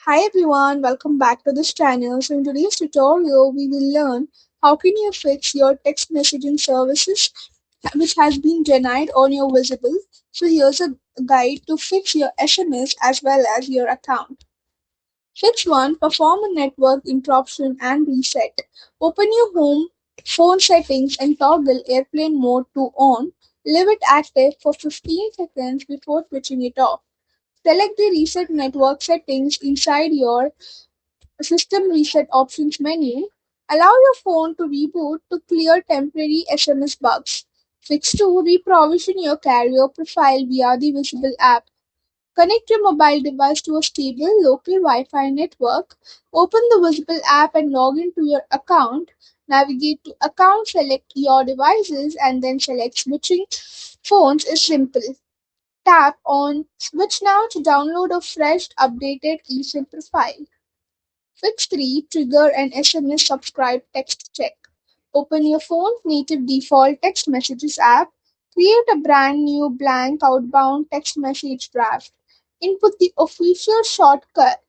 Hi everyone, welcome back to this channel. So in today's tutorial, we will learn how can you fix your text messaging services which has been denied on your Visible. So here's a guide to fix your SMS as well as your account. Fix 1. Perform a network interruption and reset. Open your home phone settings and toggle airplane mode to on. Leave it active for 15 seconds before switching it off. Select the reset network settings inside your System Reset Options menu. Allow your phone to reboot to clear temporary SMS bugs. Fix 2. Reprovision your carrier profile via the Visible app. Connect your mobile device to a stable local Wi-Fi network. Open the Visible app and log into your account. Navigate to Account, select your devices, and then select Switching Phones is simple. Tap on Switch Now to download a fresh, updated eSIM profile. Fix 3. Trigger an SMS subscribe text check. Open your phone's native default text messages app. Create a brand new blank outbound text message draft. Input the official shortcut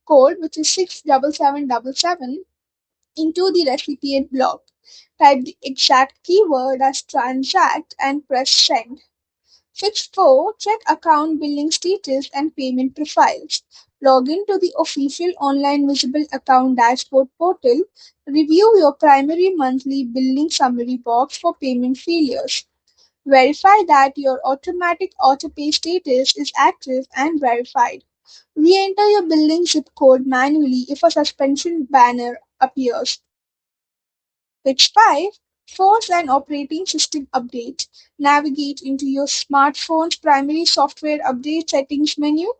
code, which is 67777, into the recipient block. Type the exact keyword as transact and press send. Fix 4. Check account billing status and payment profiles. Log in to the official online Visible account dashboard portal. Review your primary monthly billing summary box for payment failures. Verify that your automatic autopay status is active and verified. Re-enter your billing zip code manually if a suspension banner appears. Fix 5. Force an operating system update. Navigate into your smartphone's primary software update settings menu.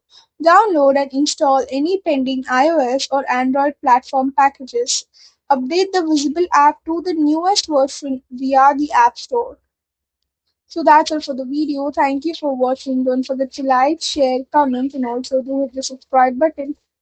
Download and install any pending iOS or Android platform packages. Update the Visible app to the newest version via the App Store. So that's all for the video. Thank you for watching. Don't forget to like, share, comment, and also do hit the subscribe button.